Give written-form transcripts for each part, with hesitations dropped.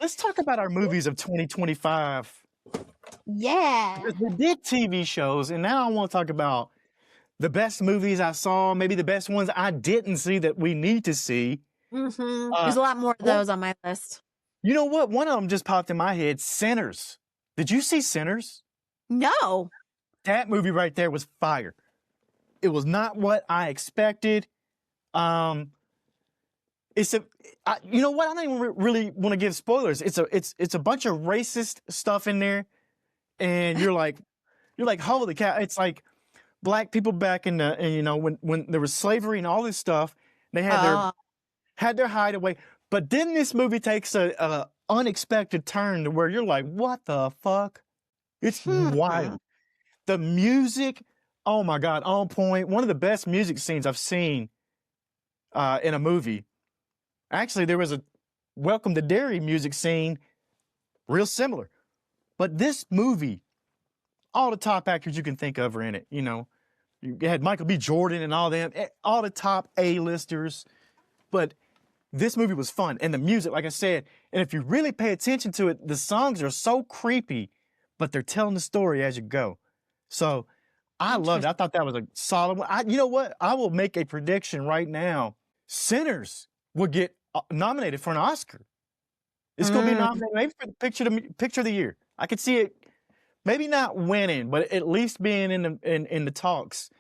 Let's talk about our movies of 2025. Yeah. Because we did TV shows, and now I want to talk about the best movies I saw, maybe the best ones I didn't see that we need to see. There's a lot more of Well, those on my list. you know what? One of them just popped in my head, Sinners. Did you see Sinners? No. That movie right there was fire. It was not what I expected. It's you know what? I don't even really want to give spoilers. It's a bunch of racist stuff in there, and you're like, holy cow! It's like black people back in the, and, you know, when there was slavery and all this stuff, they had their hideaway. But then this movie takes a unexpected turn to where you're like, what the fuck? It's wild. The music, oh my God, on point. One of the best music scenes I've seen in a movie. Actually, there was a Welcome to Derry music scene, real similar. But this movie, all the top actors you can think of are in it. You know, you had Michael B. Jordan and all them, all the top A-listers. But this movie was fun. And the music, like I said, and if you really pay attention to it, the songs are so creepy, but they're telling the story as you go. So I loved it. I thought that was a solid one. You know what? I will make a prediction right now. Sinners will get nominated for an Oscar. It's going to be nominated maybe for the picture of the year. I could see it maybe not winning, but at least being in the talks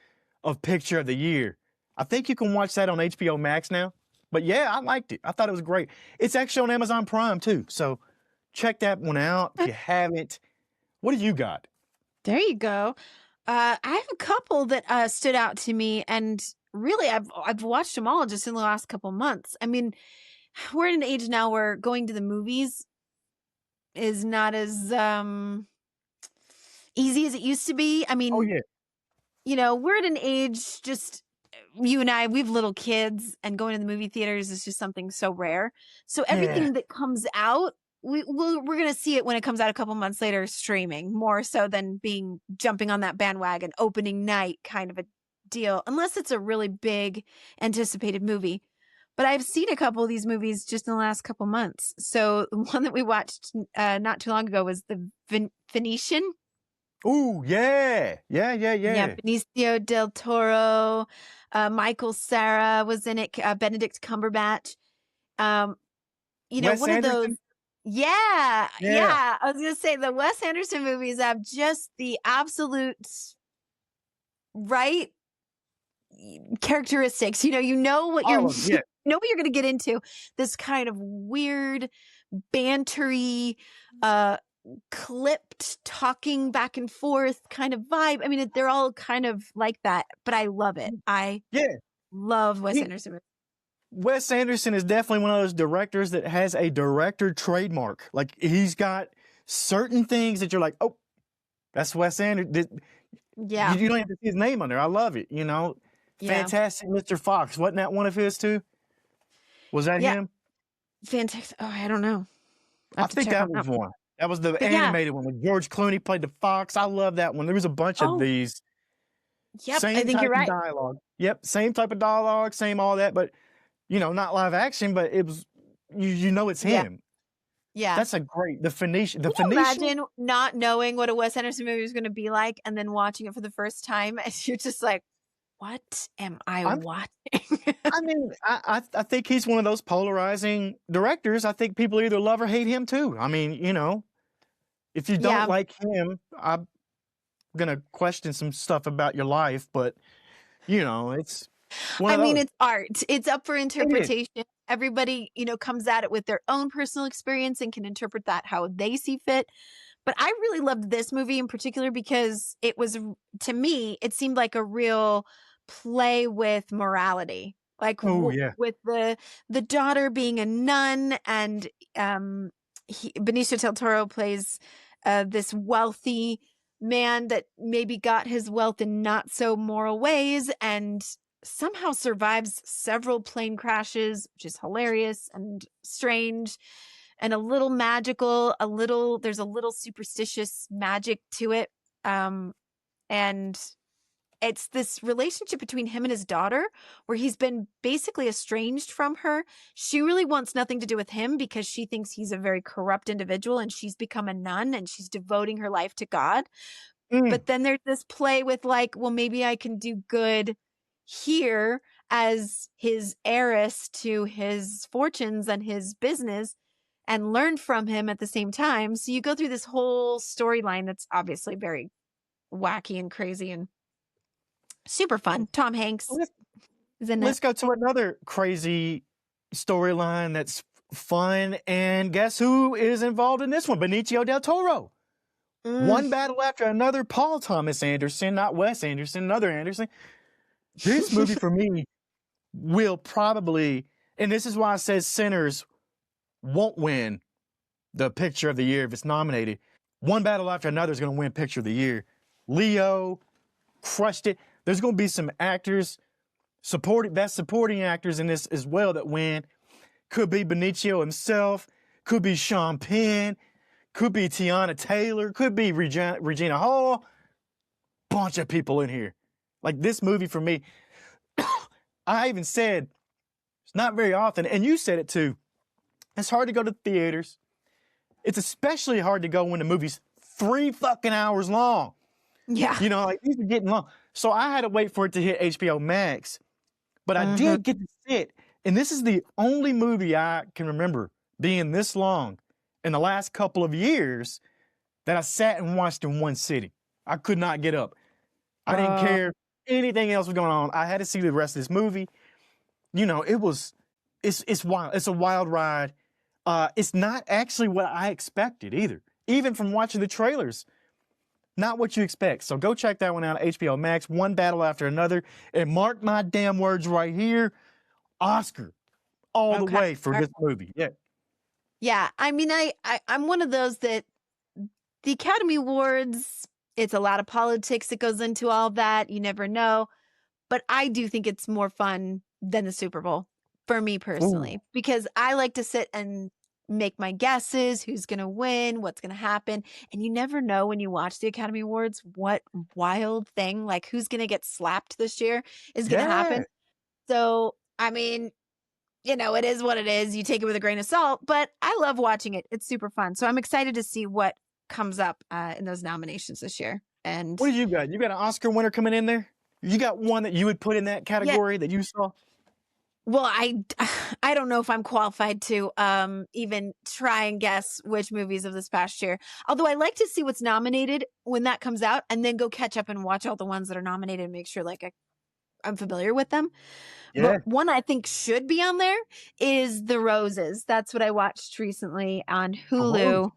of picture of the year. I think you can watch that on HBO Max now. But yeah, I liked it. I thought it was great. It's actually on Amazon Prime too. So check that one out if you haven't. What do you got? There you go. I have a couple that stood out to me, and really I've watched them all just in the last couple months. I mean, we're in an age now where going to the movies is not as easy as it used to be. I mean, Oh yeah. you know, we're at an age, just you and I, we have little kids, and going to the movie theaters is just something so rare. So everything that comes out, we're going to see it when it comes out a couple months later, streaming, more so than jumping on that bandwagon opening night kind of a deal, unless it's a really big anticipated movie. But I've seen a couple of these movies just in the last couple months. So the one that we watched not too long ago was the Venetian. Ooh, yeah. Yeah, Benicio del Toro, Michael Cera was in it, Benedict Cumberbatch. You know, Wes one Anderson? of those. Yeah. I was going to say the Wes Anderson movies have just the absolute right characteristics. You know what you're know what you're going to get into. This kind of weird, bantery, clipped, talking back and forth kind of vibe. I mean, they're all kind of like that, but I love it. I love Wes Anderson. Wes Anderson is definitely one of those directors that has a director trademark. Like, he's got certain things that you're like, oh, that's Wes Anderson. Yeah. You don't have to see his name on there. I love it, you know. Fantastic Mr. Fox. Wasn't that one of his too? Was that him? Fantastic. Oh, I don't know. I think that was one. That was the animated one when George Clooney played the fox. I love that one. There was a bunch of these. Yep, same I think you're right. Dialogue. Yep, same type of dialogue, same all that, but you know, not live action, but it was you know it's him. Yeah. That's a great the Phoenician. Imagine not knowing what a Wes Anderson movie was going to be like and then watching it for the first time and you're just like, what am I watching? I mean, I think he's one of those polarizing directors. I think people either love or hate him too. I mean, you know, if you don't like him, I'm gonna question some stuff about your life, but you know, it's it's art. It's up for interpretation. Everybody, you know, comes at it with their own personal experience and can interpret that how they see fit. But I really loved this movie in particular because it was, to me, it seemed like a real play with morality. Like with the daughter being a nun, and Benicio del Toro plays this wealthy man that maybe got his wealth in not so moral ways and somehow survives several plane crashes, which is hilarious and strange and a little magical, there's a little superstitious magic to it. And it's this relationship between him and his daughter where he's been basically estranged from her. She really wants nothing to do with him because she thinks he's a very corrupt individual, and she's become a nun and she's devoting her life to God. Mm. But then there's this play with like, well, maybe I can do good here as his heiress to his fortunes and his business and learn from him at the same time. So you go through this whole storyline that's obviously very wacky and crazy and super fun. Tom Hanks Let's, is in it. let's go to another crazy storyline that's fun. And guess who is involved in this one? Benicio del Toro. One battle after another. Paul Thomas Anderson, not Wes Anderson, another Anderson. This movie for me will probably, and this is why I said Sinners won't win the Picture of the Year if it's nominated. One battle after another is going to win Picture of the Year. Leo crushed it. There's going to be some actors, best supporting actors in this as well that win. Could be Benicio himself. Could be Sean Penn. Could be Tiana Taylor. Could be Regina Hall. Bunch of people in here. Like this movie for me, I even said, it's not very often, and you said it too, it's hard to go to theaters. It's especially hard to go when the movie's 3 fucking hours long. Yeah. You know, like these are getting long. So I had to wait for it to hit HBO Max. But I did get to sit, and this is the only movie I can remember being this long in the last couple of years that I sat and watched in one sitting. I could not get up. I didn't care anything else was going on. I had to see the rest of this movie. You know, it's wild. It's a wild ride. It's not actually what I expected either. Even from watching the trailers, not what you expect. So go check that one out, HBO Max. One battle after another. And mark my damn words right here, Oscar all the way for this movie. Yeah. Yeah. I mean, I'm one of those that the Academy Awards, it's a lot of politics that goes into all that. You never know. But I do think it's more fun than the Super Bowl for me personally, because I like to sit and make my guesses, who's going to win, what's going to happen. And you never know when you watch the Academy Awards, what wild thing, like who's going to get slapped this year is going to happen. So, I mean, you know, it is what it is. You take it with a grain of salt, but I love watching it. It's super fun. So I'm excited to see what comes up in those nominations this year. And what do you got? You got an Oscar winner coming in there? You got one that you would put in that category that you saw? Well, I don't know if I'm qualified to even try and guess which movies of this past year. Although I like to see what's nominated when that comes out and then go catch up and watch all the ones that are nominated and make sure like I'm familiar with them. Yeah. But one I think should be on there is The Roses. That's what I watched recently on Hulu.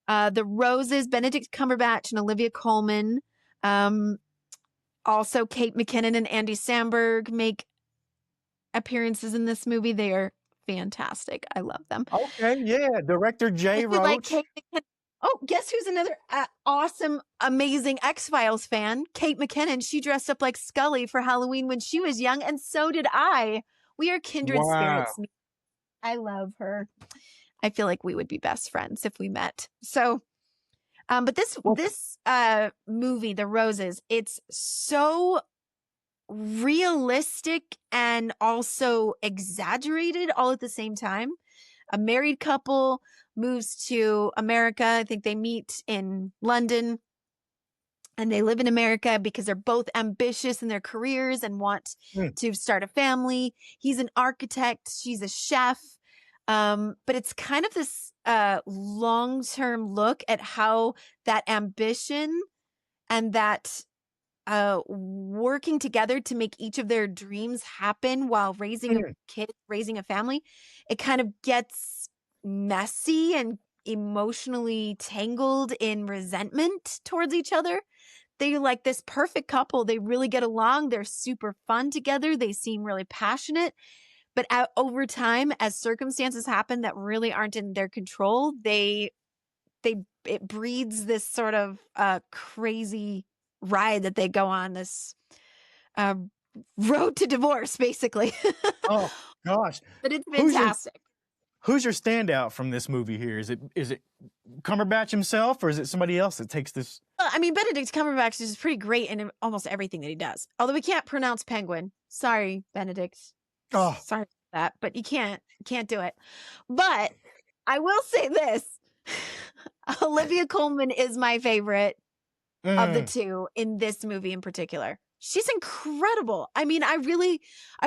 The Roses, Benedict Cumberbatch and Olivia Colman. Also, Kate McKinnon and Andy Samberg make appearances in this movie. They are fantastic. I love them. Okay, yeah. Director Jay Roach. Like Kate McKinnon. Oh, guess who's another awesome, amazing X-Files fan? Kate McKinnon. She dressed up like Scully for Halloween when she was young, and so did I. We are kindred spirits. I love her. I feel like we would be best friends if we met. So, but this movie, The Roses, it's so realistic and also exaggerated all at the same time. A married couple moves to America. I think they meet in London and they live in America because they're both ambitious in their careers and want to start a family. He's an architect. She's a chef. But it's kind of this long-term look at how that ambition and that working together to make each of their dreams happen while raising a kid, raising a family, it kind of gets messy and emotionally tangled in resentment towards each other. They're like this perfect couple. They really get along. They're super fun together. They seem really passionate. But over time, as circumstances happen that really aren't in their control, it breeds this sort of crazy ride that they go on, this road to divorce, basically. Oh gosh! But it's fantastic. Who's your standout from this movie here? Is it Cumberbatch himself, or is it somebody else that takes this Well, I mean, Benedict Cumberbatch is pretty great in almost everything that he does. Although we can't pronounce penguin. Sorry, Benedict. Oh, Sorry for that, but you can't do it. But I will say this. Olivia Colman is my favorite of the two in this movie in particular. She's incredible. I mean, I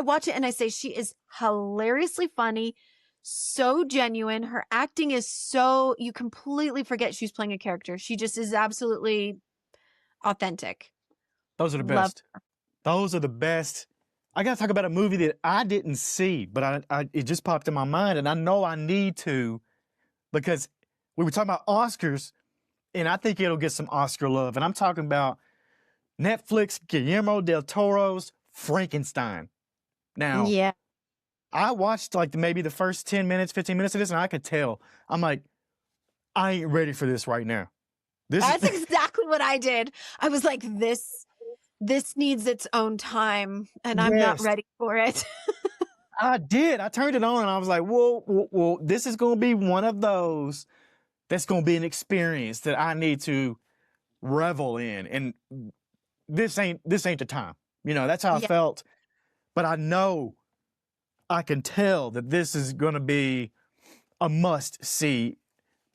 watch it and I say she is hilariously funny, so genuine. Her acting is so, you completely forget she's playing a character. She just is absolutely authentic. those are the Love best. Those are the best. I got to talk about a movie that I didn't see, but it just popped in my mind, and I know I need to because we were talking about Oscars, and I think it'll get some Oscar love. And I'm talking about Netflix, Guillermo del Toro's Frankenstein. Now, Yeah. I watched like maybe the first 10 minutes, 15 minutes of this, and I could tell. I'm like, I ain't ready for this right now. That's exactly what I did. I was like, this needs its own time, and I'm not Yes, ready for it. I did. I turned it on and I was like, whoa, this is going to be one of those that's going to be an experience that I need to revel in. And this ain't the time. You know, that's how I Yeah. felt. But I know I can tell that this is going to be a must see,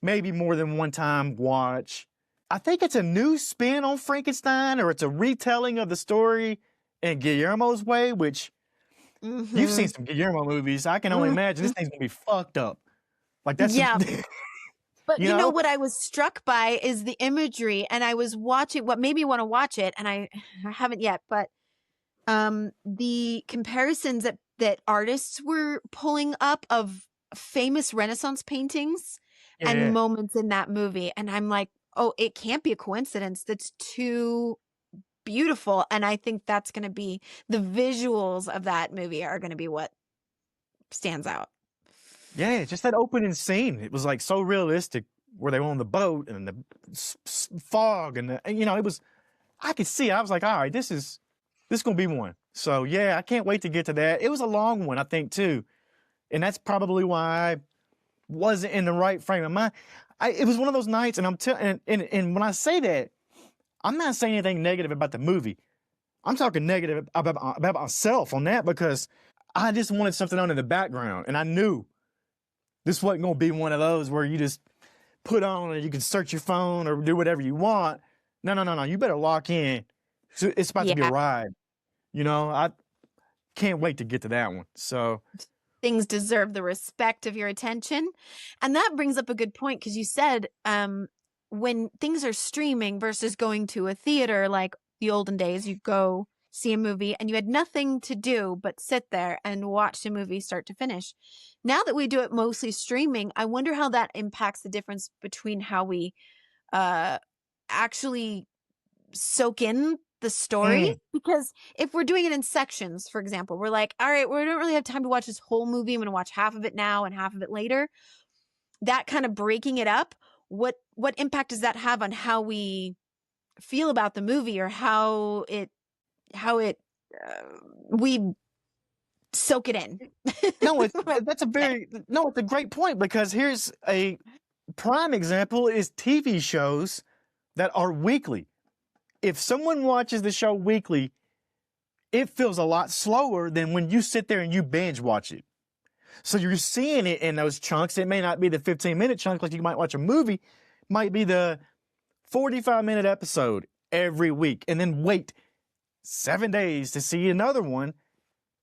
maybe more than one time watch. I think it's a new spin on Frankenstein, or it's a retelling of the story in Guillermo's way, which you've seen some Guillermo movies. I can only imagine this thing's gonna be fucked up. Like that's Yeah. But you you know know? what I was struck by is the imagery, and I was watching what made me want to watch it, and I haven't yet, but the comparisons that artists were pulling up of famous Renaissance paintings and Yeah. moments in that movie, and I'm like, oh, it can't be a coincidence. That's too beautiful, and I think that's going to be the visuals of that movie are going to be what stands out. Yeah, just that opening scene. It was like so realistic where they were on the boat and the fog and you know, it was I could see it. I was like, all right, this is gonna be one. So yeah, I can't wait to get to that. It was a long one, I think, too. And that's probably why I wasn't in the right frame of mind. It was one of those nights, and and when I say that, I'm not saying anything negative about the movie. I'm talking negative about myself on that because I just wanted something on in the background, and I knew this wasn't going to be one of those where you just put on and you can search your phone or do whatever you want. No. You better lock in. It's about to be a Yeah. ride. You know, I can't wait to get to that one. So Things deserve the respect of your attention. And that brings up a good point because you said when things are streaming versus going to a theater, like the olden days, you go see a movie and you had nothing to do but sit there and watch the movie start to finish. Now that we do it mostly streaming, I wonder how that impacts the difference between how we actually soak in the story, because if we're doing it in sections, for example, we're like, all right, we don't really have time to watch this whole movie. I'm going to watch half of it now and half of it later. That kind of breaking it up, what impact does that have on how we feel about the movie, or how it we soak it in? no, it's a great point because here's a prime example is TV shows that are weekly. If someone watches the show weekly, it feels a lot slower than when you sit there and you binge watch it. So you're seeing it in those chunks. It may not be the 15-minute chunk like you might watch a movie, might be the 45-minute episode every week, and then wait 7 days to see another one.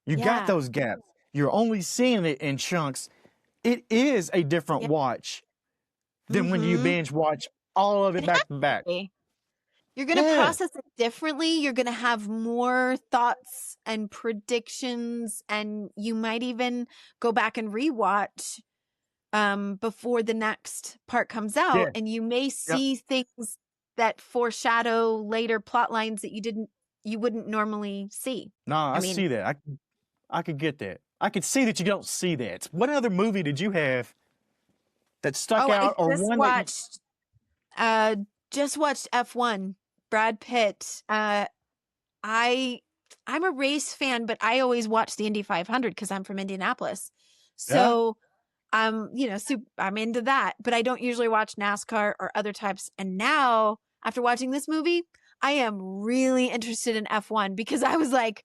You got those gaps. You're only seeing it in chunks. It is a different watch than when you binge watch all of it back to back. You're going to process it differently. You're going to have more thoughts and predictions, and you might even go back and rewatch before the next part comes out, and you may see things that foreshadow later plot lines that you wouldn't normally see. No, I mean, see that. I could get that. I could see that you don't see that. What other movie did you have that stuck out, or one just watched F1, Brad Pitt. I'm a race fan, but I always watch the Indy 500 because I'm from Indianapolis. So I'm into that, but I don't usually watch NASCAR or other types. And now after watching this movie, I am really interested in F1 because I was like,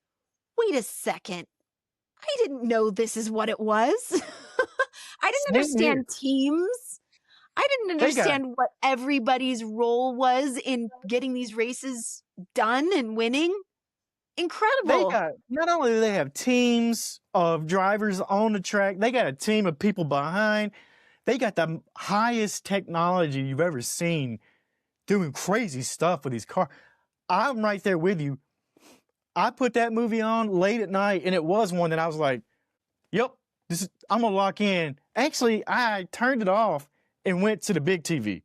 wait a second. I didn't know this is what it was. I didn't Same here. understand teams. I didn't They got understand what everybody's role was in getting these races done and winning. they Incredible. got not only do they have teams of drivers on the track, they got a team of people behind. They got the highest technology you've ever seen doing crazy stuff with these cars. I'm right there with you. I put that movie on late at night, and it was one that I was like, yep, I'm gonna lock in. Actually, I turned it off and went to the big TV.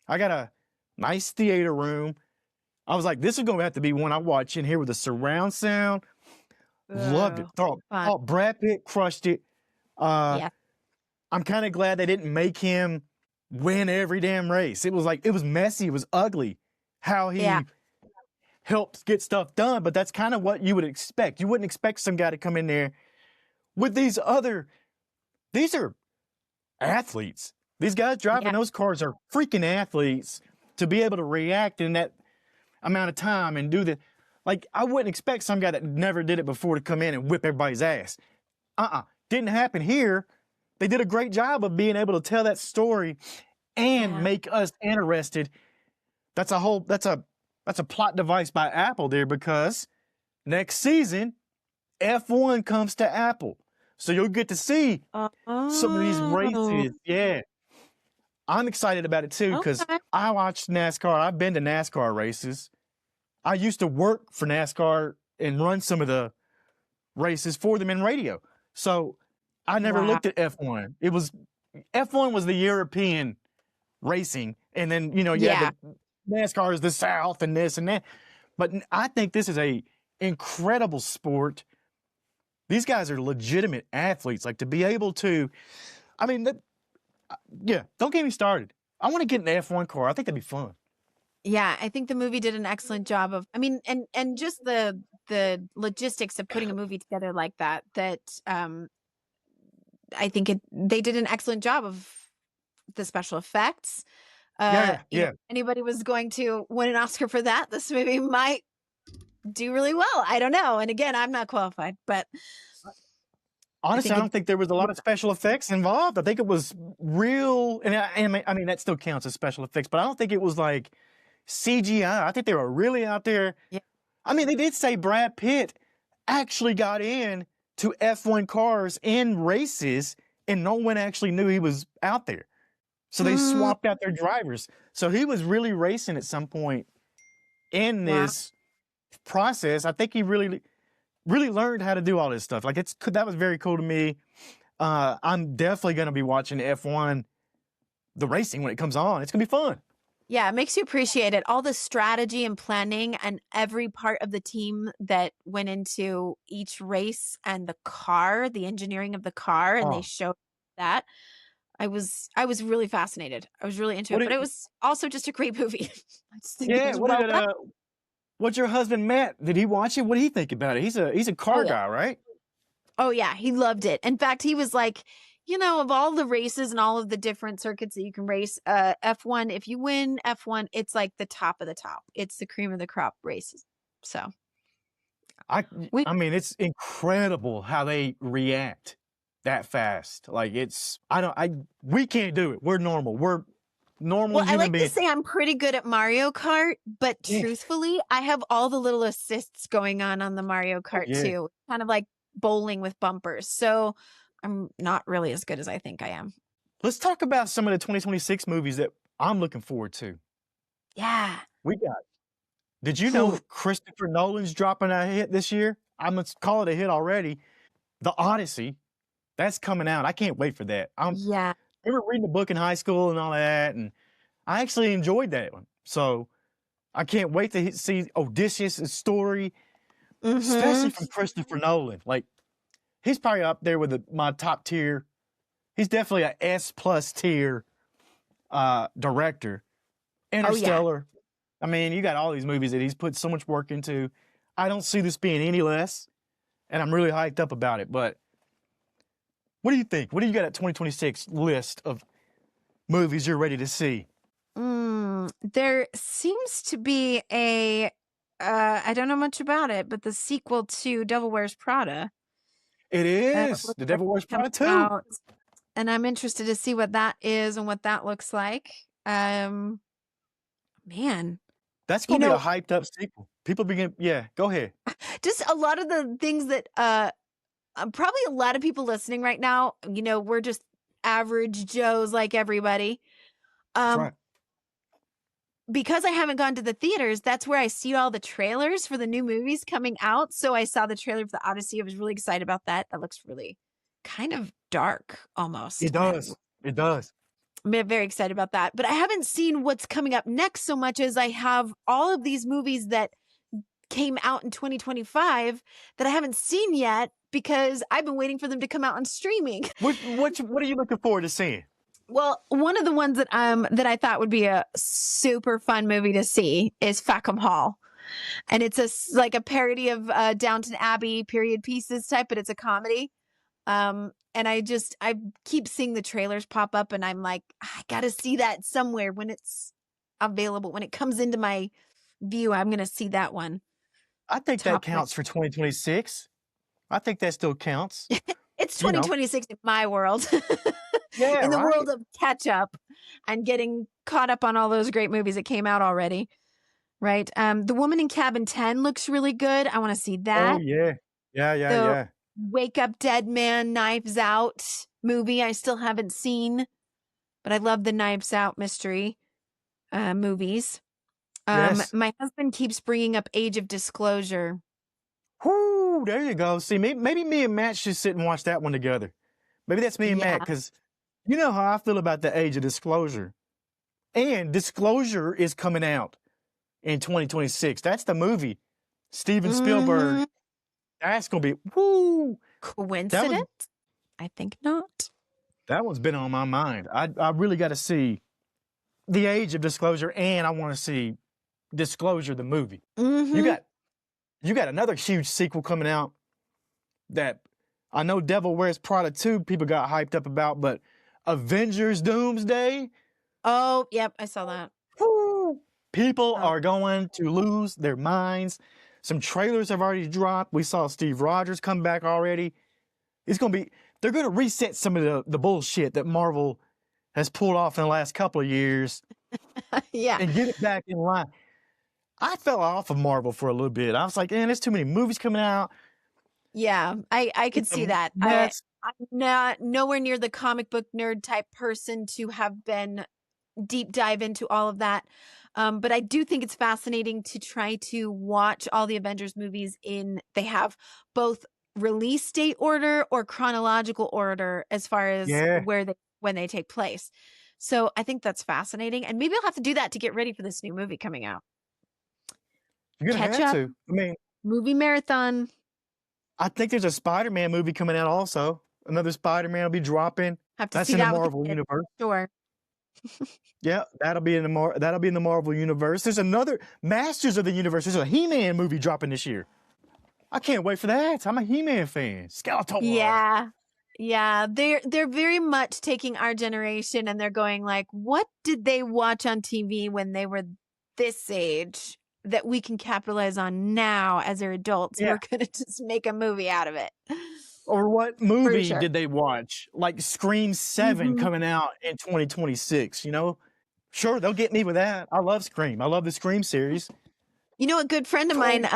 I got a nice theater room. I was like, this is gonna have to be one I watch in here with the surround sound. Loved it. Fun. Thought Brad Pitt crushed it. Yeah. I'm kind of glad they didn't make him win every damn race. It was messy. It was ugly how he helped get stuff done, but that's kind of what you would expect. You wouldn't expect some guy to come in there with these are athletes. These guys driving those cars are freaking athletes to be able to react in that amount of time and do the, like, I wouldn't expect some guy that never did it before to come in and whip everybody's ass. Didn't happen here. They did a great job of being able to tell that story and make us interested. That's a plot device by Apple there, because next season, F1 comes to Apple. So you'll get to see some of these races. Yeah. I'm excited about it too, because I watched NASCAR. I've been to NASCAR races. I used to work for NASCAR and run some of the races for them in radio. So I never looked at F1. F1 was the European racing. And then, the NASCAR is the South and this and that. But I think this is a incredible sport. These guys are legitimate athletes. Like, to be able to, don't get me started. I want to get in an F1 car. I think that'd be fun. Yeah, I think the movie did an excellent job of, and just the logistics of putting a movie together like that, I think they did an excellent job of the special effects. If anybody was going to win an Oscar for that, this movie might do really well. I don't know. And again, I'm not qualified, but honestly, I don't think there was a lot of special effects involved. I think it was real, and that still counts as special effects, but I don't think it was like CGI. I think they were really out there. Yeah. They did say Brad Pitt actually got in to F1 cars in races, and no one actually knew he was out there. So they swapped out their drivers. So he was really racing at some point in this process. I think he really learned how to do all this stuff. Like, that was very cool to me. I'm definitely going to be watching F1, the racing, when it comes on. It's going to be fun. Yeah, it makes you appreciate it. All the strategy and planning and every part of the team that went into each race, and the car, the engineering of the car, and they showed that. I was really fascinated. I was really into it, but it was also just a great movie. What's your husband Matt? Did he watch it? What did he think about it? He's a car guy, right? Oh yeah, he loved it. In fact, he was like, of all the races and all of the different circuits that you can race, F1, if you win F1, it's like the top of the top. It's the cream of the crop races. So it's incredible how they react that fast. Like, we can't do it. We're normal. We're normal human beings. To say I'm pretty good at Mario Kart, but truthfully, I have all the little assists going on the Mario Kart too. Kind of like bowling with bumpers. So I'm not really as good as I think I am. Let's talk about some of the 2026 movies that I'm looking forward to. Yeah. Did you know Christopher Nolan's dropping a hit this year? I'm going to call it a hit already. The Odyssey. That's coming out. I can't wait for that. I remember reading the book in high school and all that, and I actually enjoyed that one. So I can't wait to see Odysseus' story, especially from Christopher Nolan. Like, he's probably up there with my top tier. He's definitely an S+ tier director. Interstellar. You got all these movies that he's put so much work into. I don't see this being any less, and I'm really hyped up about it. But what do you think? What do you got at 2026 list of movies you're ready to see? There seems to be a I don't know much about it, but the sequel to Devil Wears Prada. It is Looks The like Devil Wears it's coming Prada 2. out, and I'm interested to see what that is and what that looks like. Man, That's you gonna be a know, hyped up sequel. People begin. Yeah, go ahead. just a lot of the things that probably a lot of people listening right now, we're just average Joes like everybody. That's Um, right. because I haven't gone to the theaters, that's where I see all the trailers for the new movies coming out. So I saw the trailer for the Odyssey. I was really excited about that. That looks really kind of dark almost. It does. It does. I'm very excited about that. But I haven't seen what's coming up next so much as I have all of these movies that came out in 2025 that I haven't seen yet because I've been waiting for them to come out on streaming. What are you looking forward to seeing? Well, one of the ones that I thought would be a super fun movie to see is Fackham Hall. And it's like a parody of Downton Abbey period pieces type, but it's a comedy. And I keep seeing the trailers pop up and I'm like, I got to see that somewhere when it's available. When it comes into my view, I'm going to see that one. I think that Top counts for 2026. I think that still counts. It's You know. 2026 in my world. Yeah, In the right. world of catch up and getting caught up on all those great movies that came out already. Right. The Woman in Cabin 10 looks really good. I want to see that. Oh yeah. The Yeah. Wake Up Dead Man Knives Out movie I still haven't seen, but I love the Knives Out mystery movies. Yes. My husband keeps bringing up Age of Disclosure. Whoo, there you go. See, maybe me and Matt should sit and watch that one together. Maybe that's me and Matt, Yeah. because you know how I feel about the Age of Disclosure. And Disclosure is coming out in 2026. That's the movie. Steven Spielberg. Mhm. That's going to be, whoo. Coincidence? I think not. That one's been on my mind. I really got to see the Age of Disclosure, and I want to see Disclosure, the movie. Mhm. You got another huge sequel coming out that I know Devil Wears Prada 2 people got hyped up about, but Avengers Doomsday, Oh, yep, I saw that. whoo, people Oh. are going to lose their minds. Some trailers have already dropped. We saw Steve Rogers come back already. They're going to reset some of the bullshit that Marvel has pulled off in the last couple of years Yeah. and get it back in line. I fell off of Marvel for a little bit. I was like, man, there's too many movies coming out. Yeah, I could see that. I'm not nowhere near the comic book nerd type person to have been deep dive into all of that. But I do think it's fascinating to try to watch all the Avengers movies they have both release date order or chronological order as far as when they take place. So I think that's fascinating. And maybe I'll have to do that to get ready for this new movie coming out. You're going to Catch have up. to. I mean, Movie marathon. I think there's a Spider-Man movie coming out also. Another Spider-Man will be dropping. Have to That's see in the that with Marvel the kids. universe. Sure. Yeah, that'll be in the Marvel universe. There's another Masters of the Universe. There's a He-Man movie dropping this year. I can't wait for that. I'm a He-Man fan. Skeletor. Yeah. They're very much taking our generation and they're going like, what did they watch on TV when they were this age that we can capitalize on now as they're adults? Yeah. We're gonna just make a movie out of it. Or what movie sure. did they watch? Like Scream 7 Mhm. coming out in 2026, you know? Sure, they'll get me with that. I love Scream. I love the Scream series. You know, a good friend of mine,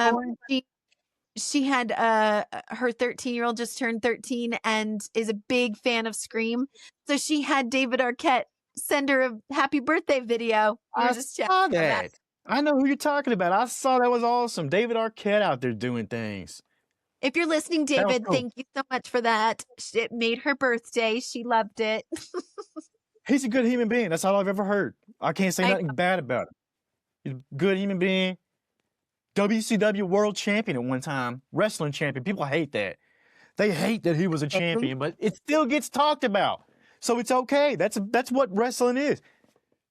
she had her 13-year-old just turned 13 and is a big fan of Scream. So she had David Arquette send her a happy birthday video. I saw that. I know who you're talking about. I saw that was awesome. David Arquette out there doing things. If you're listening, David, thank you so much for that. It made her birthday. She loved it. He's a good human being. That's all I've ever heard. I can't say nothing bad about it. He's a good human being. WCW world champion at one time. Wrestling champion. People hate that. They hate that he was a champion, but it still gets talked about. So it's okay. That's what wrestling is.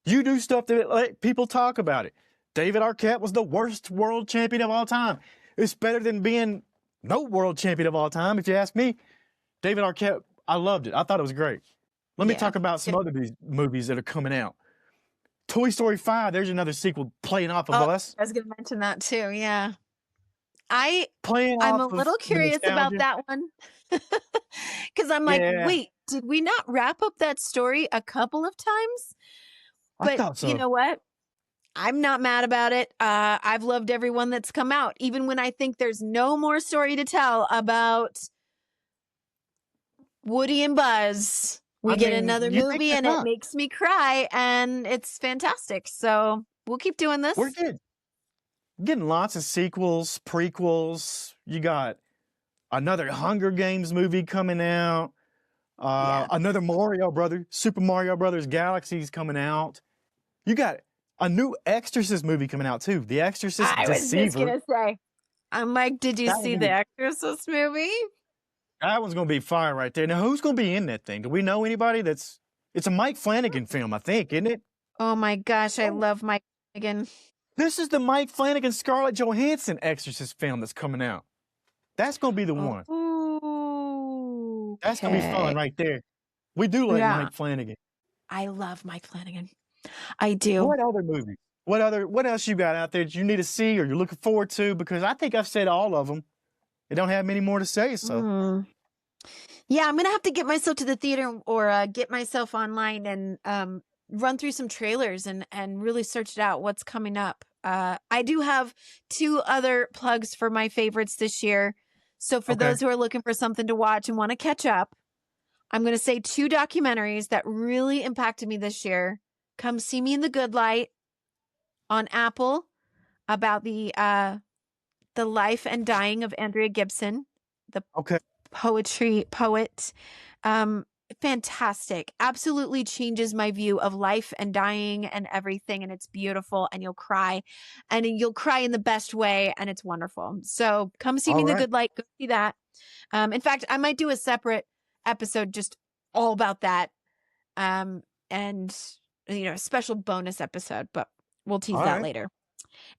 You do stuff that let people talk about it. David Arquette was the worst world champion of all time. It's better than being no world champion of all time, if you ask me. David Arquette, I loved it. I thought it was great. Let me talk about some other movies that are coming out. Toy Story 5, there's another sequel playing off of Oh, us. I was going to mention that too. Yeah. Playing I'm off a of little the curious about nostalgia. that one. Because I'm like, Yeah, wait, did we not wrap up that story a couple of times? I But thought you so. know what? I'm not mad about it. I've loved everyone that's come out, even when I think there's no more story to tell about Woody and Buzz. We I get mean, another you think movie there's and it not. makes me cry, and it's fantastic. So we'll keep doing We're this. getting lots of sequels, prequels. You got another Hunger Games movie coming out. Yeah. Another Super Mario Brothers Galaxy's coming out. You got a new Exorcist movie coming out too. The Exorcist I was just Deceiver. gonna say, I'm like, did you That one's see gonna the be Exorcist movie? that one's gonna be fire right there. Now, who's gonna be in that thing? Do we know anybody? It's a Mike Flanagan film, I think, isn't it? Oh my gosh, I Oh. love Mike Flanagan. This is the Mike Flanagan Scarlett Johansson Exorcist film that's coming out. That's gonna be the one. Oh, That's gonna be fun okay. right there. We do like Yeah, Mike Flanagan. I love Mike Flanagan. I do. What other movies? What else you got out there that you need to see or you're looking forward to? Because I think I've said all of them. I don't have many more to say, so. Mm. Yeah, I'm gonna have to get myself to the theater or get myself online and run through some trailers and really search it out. What's coming up? I do have 2 other plugs for my favorites this year. So for Okay. those who are looking for something to watch and want to catch up, I'm going to say 2 documentaries that really impacted me this year. Come See Me in the Good Light on Apple about the life and dying of Andrea Gibson, the Okay. poet. Um, Fantastic. Absolutely changes my view of life and dying and everything. And it's beautiful and you'll cry in the best way. And it's wonderful. So Come See Me All in the right. Good Light. Go see that. In fact, I might do a separate episode just all about that. And a special bonus episode, but we'll tease All that right. later.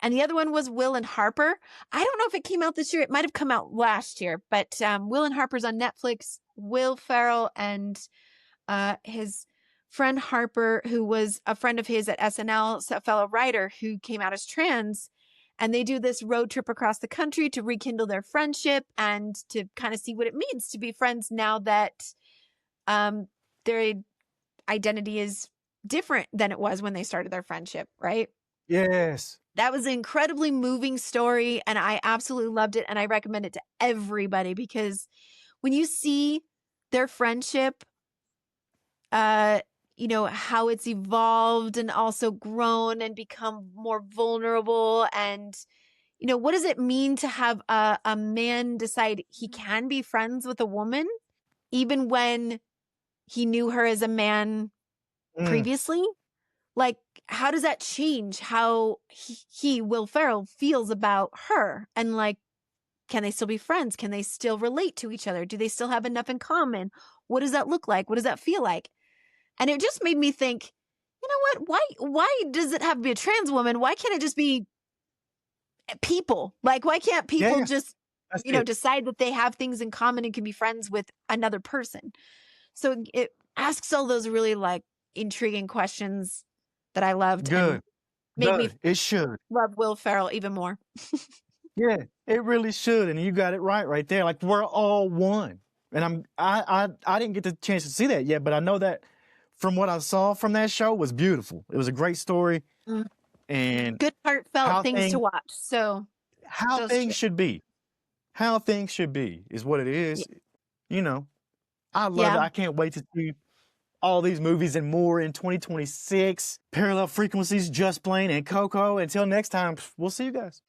And the other one was Will and Harper. I don't know if it came out this year. It might have come out last year, but Will and Harper's on Netflix. Will Ferrell and his friend Harper, who was a friend of his at SNL, a fellow writer who came out as trans. And they do this road trip across the country to rekindle their friendship and to kind of see what it means to be friends now that their identity is different than it was when they started their friendship, right? Yes. That was an incredibly moving story, and I absolutely loved it, and I recommend it to everybody because when you see their friendship, how it's evolved and also grown and become more vulnerable, and what does it mean to have a man decide he can be friends with a woman even when he knew her as a man Mm. previously? Like, how does that change how Will Ferrell, feels about her? And like, can they still be friends? Can they still relate to each other? Do they still have enough in common? What does that look like? What does that feel like? And it just made me think, you know what? Why does it have to be a trans woman? Why can't it just be people? Like, why can't people Yeah. just, That's it. decide that they have things in common and can be friends with another person? So it asks all those really like intriguing questions that I loved and Good. made me Good. It should. love Will Ferrell even more. Yeah. It really should. And you got it right there. Like we're all one. And I didn't get the chance to see that yet, but I know that from what I saw from that show was beautiful. It was a great story Mm. and Good heartfelt how things to watch. So things true. should be. How things should be is what it is. You know, I love it. Yeah. I can't wait to see all these movies and more in 2026. Parallel Frequencies, Just Blane and Coco. Until next time, we'll see you guys.